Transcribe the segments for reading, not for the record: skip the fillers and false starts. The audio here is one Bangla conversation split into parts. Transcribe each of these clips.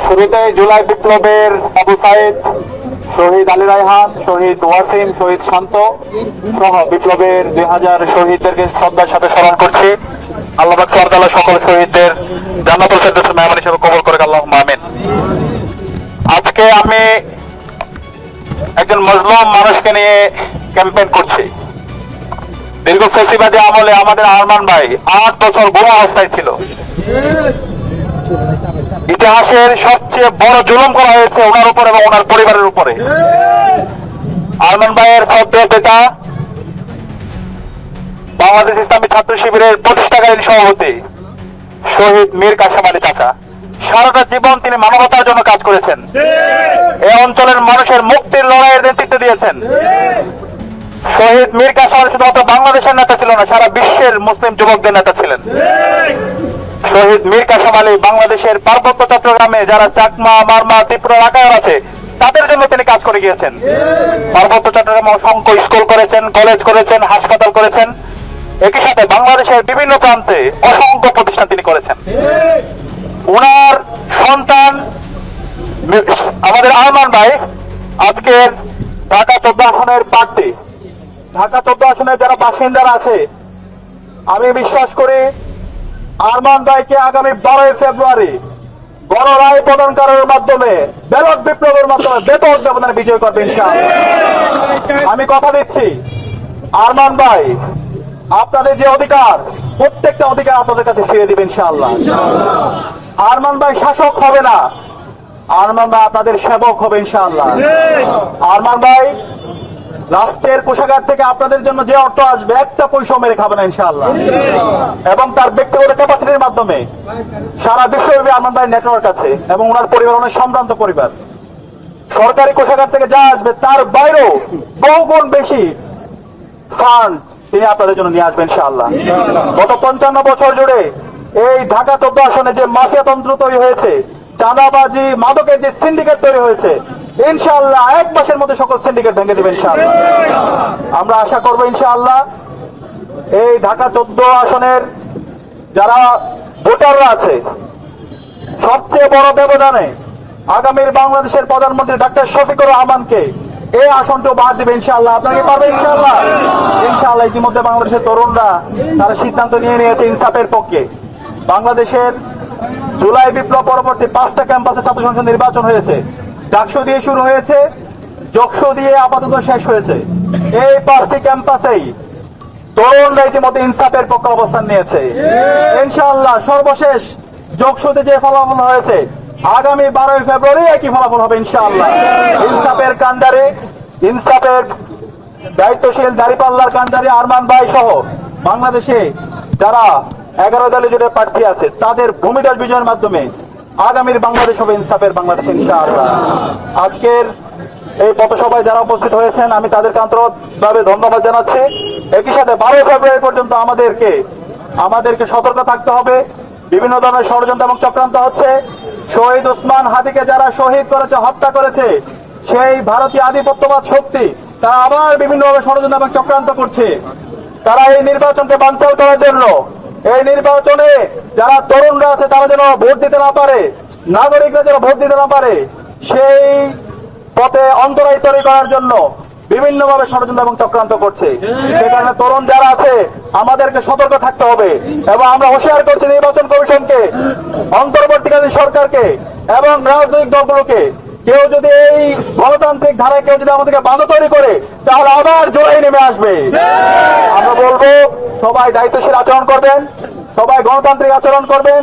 শুরুতে জুলাই বিপ্লবের আবু সাইদ, শহীদ আলী রায়হান, শহীদ ওয়াসিম, শহীদ শান্ত সহ বিপ্লবের 2000 শহীদদেরকে শ্রদ্ধার সাথে স্মরণ করছি। আল্লাহ পাক সুবহানাহু ওয়া তাআলা সকল শহীদদের জান্নাতুল ফেরদৌসের মেহমান হিসেবে কবুল করে, আল্লাহুম্মা আমিন। আজকে আমি একজন মজলুম মানুষকে নিয়ে ক্যাম্পেইন করছি। দীর্ঘ ফ্যাসিবাদী আমলে আমাদের আরমান ভাই 8 বছর বোমা অবস্থায় ছিল। ইতিহাসের সবচেয়ে বড় জুলুম করা হয়েছে ওনার উপর এবং ওনার পরিবারের উপরে। আরমান ভাইয়ের শ্রদ্ধেয় পিতা, বাংলাদেশ ইসলামী ছাত্র শিবিরের প্রতিষ্ঠাকালীন সভাপতি শহীদ মীর কাসেম আলী চাচা, সারাটা জীবন তিনি মানবতার জন্য কাজ করেছেন। এই অঞ্চলের মানুষের মুক্তির লড়াইয়ের নেতৃত্ব দিয়েছেন। শহীদ মীর কাসেম আলী শুধুমাত্র বাংলাদেশের নেতা ছিল না, সারা বিশ্বের মুসলিম যুবকদের নেতা ছিলেন। শহীদ মীর কাসেম আলী বাংলাদেশের পার্বত্য চট্টগ্রামে যারা চাকমা, মারমা, ত্রিপুরা, রাখাইন আছে তাদের জন্য তিনি কাজ করে গিয়েছেন। পার্বত্য চট্টগ্রামে অসংখ্য স্কুল করেছেন, কলেজ করেছেন, হাসপাতাল করেছেন। একই সাথে বাংলাদেশের বিভিন্ন প্রান্তে অসংখ্য প্রতিষ্ঠান তিনি করেছেন। ওনার সন্তান আমাদের আরমান ভাই আজকের ঢাকা 14 আসনের প্রার্থী। ঢাকা 14 আসনের যারা বাসিন্দারা আছে, আমি বিশ্বাস করি আরমান ভাইকে আগামী 12 ফেব্রুয়ারি গণরায় প্রদানকারের মাধ্যমে, ব্যালট বিপ্লবের মাধ্যমে ব্যাপক ব্যবধানে বিজয় করবে ইনশাআল্লাহ। আমি কথা দিচ্ছি আরমান ভাই আপনাদের যে অধিকার, প্রত্যেকটা অধিকার আপনাদের কাছে ফিরিয়ে দিবেন ইনশাআল্লাহ। আরমান ভাই শাসক হবে না, আরমান ভাই আপনাদের সেবক হবে ইনশাআল্লাহ। আরমান ভাই রাষ্ট্রের কোষাগার থেকে আপনাদের জন্য যে অর্থ আসবে একটা পয়সা মেরে খাবে না ইনশাআল্লাহ। এবং তার ব্যক্তিগত ক্যাপাসিটির মাধ্যমে সারা বিশ্বব্যাপী আরমান ভাইয়ের নেটওয়ার্ক আছে এবং ওনার পরিবার অনেক সম্ভ্রান্ত পরিবার। সরকারি কোষাগার থেকে যা আসবে তার বাইরেও বহুগুণ বেশি ফান্ড তিনি আপনাদের জন্য নিয়ে আসবেন ইনশাআল্লাহ। গত 55 বছর জুড়ে এই ঢাকা 14 আসনে যে মাফিয়া তন্ত্র তৈরি হয়েছে, চাঁদাবাজি, মাদকের যে সিন্ডিকেট তৈরি হয়েছে, ইনশাআল্লাহ 1 মাসের মধ্যে সকল সিন্ডিকেট ভেঙে দেবেন ইনশাআল্লাহ। আমরা আশা করবো ইনশাআল্লাহ এই ঢাকা 14 আসনের যারা ভোটাররা আছে সবচেয়ে বড় ব্যবধানে আগামীর বাংলাদেশের প্রধানমন্ত্রী ডাক্তার শফিকুর রহমানকে এই আসনটা বাদ দিবে ইনশাআল্লাহ। আপনাকে পারবে ইনশাআল্লাহ। ইনশাআল্লাহ ইতিমধ্যে বাংলাদেশের তরুণরা তারা সিদ্ধান্ত নিয়ে নিয়েছে ইনসাফের পক্ষে। বাংলাদেশের জুলাই বিপ্লব পরবর্তী 5টা ক্যাম্পাসে ছাত্র সংসদ নির্বাচন হয়েছে। ডাকসু দিয়ে শুরু হয়েছে, যোগসু দিয়ে আপাতত শেষ হয়েছে। এই 5টি ক্যাম্পাসেই তরুণরা ইতিমধ্যে ইনসাফের পক্ষে অবস্থান নিয়েছে ইনশাআল্লাহ। সর্বশেষ যোগসুতে যে ফলাফল হয়েছে, আগামী 12 ফেব্রুয়ারি একই ফলাফল হবে ইনশাআল্লাহ। ইনসাফের কান্ডারে, ইনসাফের দায়িত্বশীল দাঁড়িপাল্লার কান্ডারে আরমান ভাই সহ বাংলাদেশে যারা 11 দলীয় জোটের প্রার্থী আছে তাদের ভূমিদল বিজয়ের মাধ্যমে আগামীর বাংলাদেশ হবে ইনসাফের বাংলাদেশ ইনশাআল্লাহ। আজকের এই পথসভায় যারা উপস্থিত হয়েছেন আমি তাদেরকে আন্তরিকভাবে ধন্যবাদ জানাচ্ছি। একই সাথে 12 ফেব্রুয়ারি পর্যন্ত আমাদেরকে সতর্ক থাকতে হবে। বিভিন্ন ধরনের ষড়যন্ত্র এবং চক্রান্ত হচ্ছে। শহীদ ওসমান হাদিকে যারা শহীদ করেছে, হত্যা করেছে, সেই ভারতীয় আধিপত্যবাদ শক্তি তারা আবার বিভিন্নভাবে ষড়যন্ত্র এবং চক্রান্ত করছে। তারা এই নির্বাচনকে বানচাল করার জন্য, এই নির্বাচনে যারা তরুণরা আছে তারা যেন ভোট দিতে না পারে, নাগরিকরা যেন ভোট দিতে না পারে, সেই পথে অন্তরায় তৈরি করার জন্য বিভিন্নভাবে ষড়যন্ত্র এবং চক্রান্ত করছে। সেখানে তরুণ যারা আছে আমাদেরকে সতর্ক থাকতে হবে এবং আমরা হুঁশিয়ার করছি নির্বাচন কমিশনকে, অন্তর্বর্তীকালীন সরকারকে এবং রাজনৈতিক দলগুলোকে, কেউ যদি এই গণতান্ত্রিক ধারায় কেউ যদি আমাদেরকে বাধা তৈরি করে তাহলে আবার জোড়াই নেমে আসবে। আমরা বলবো সবাই দায়িত্বশীল আচরণ করবেন, সবাই গণতান্ত্রিক আচরণ করবেন।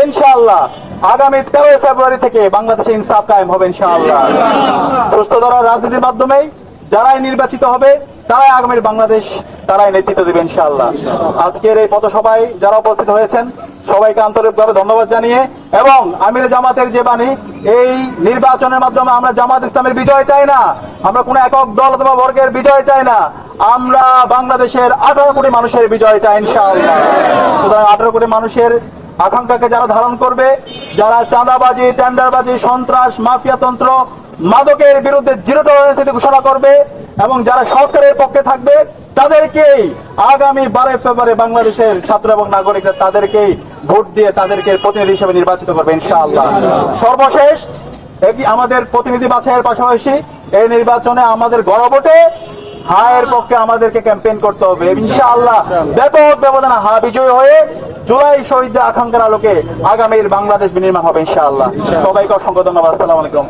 ইনশাআল্লাহ আগামী 13 ফেব্রুয়ারি থেকে বাংলাদেশে ইনসাফ কায়েম হবে ইনশাআল্লাহ। সুস্থ ধারা রাজনীতির মাধ্যমেই যারাই নির্বাচিত হবে তারাই আগামীর বাংলাদেশ, তারাই নেতৃত্ব দেবে ইনশাআল্লাহ। আজকের এই পথসভায় যারা উপস্থিত হয়েছেন সবাইকে আন্তরিকভাবে ধন্যবাদ জানিয়ে, এবং আমিরে জামাতের যে বাণী, এই নির্বাচনের মাধ্যমে আমরা জামাত ইসলামের বিজয় চাই না, আমরা কোন একক দল অথবা বর্গের বিজয় চাই না, আমরা বাংলাদেশের 18 কোটি মানুষের বিজয় চাই ইনশাআল্লাহ। সুতরাং 18 কোটি মানুষের আকাঙ্ক্ষাকে যারা ধারণ করবে, যারা চাঁদাবাজি, টেন্ডারবাজি, সন্ত্রাস, মাফিয়াতন্ত্র, মাদকের বিরুদ্ধে জিরো টলারেন্স নীতি ঘোষণা করবে এবং যারা সংস্কারের পক্ষে থাকবে তাদেরকেই আগামী 12 ফেব্রুয়ারি বাংলাদেশের ছাত্র এবং নাগরিকরা তাদেরকেই ভোট দিয়ে তাদেরকে প্রতিনিধি হিসেবে নির্বাচিত করবে ইনশাআল্লাহ। সর্বশেষ আমাদের প্রতিনিধি বাছাইয়ের পাশাপাশি এই নির্বাচনে আমাদের গণভোটে হায়ের পক্ষে আমাদেরকে ক্যাম্পেইন করতে হবে ইনশাআল্লাহ। ব্যাপক ব্যবধানে হা বিজয়ী হয়ে জুলাই শহীদদের আকাঙ্ক্ষার আলোকে আগামীর বাংলাদেশ বিনির্মাণ হবে ইনশাআল্লাহ। সবাইকে অসংখ্য ধন্যবাদ। আসসালামু আলাইকুম।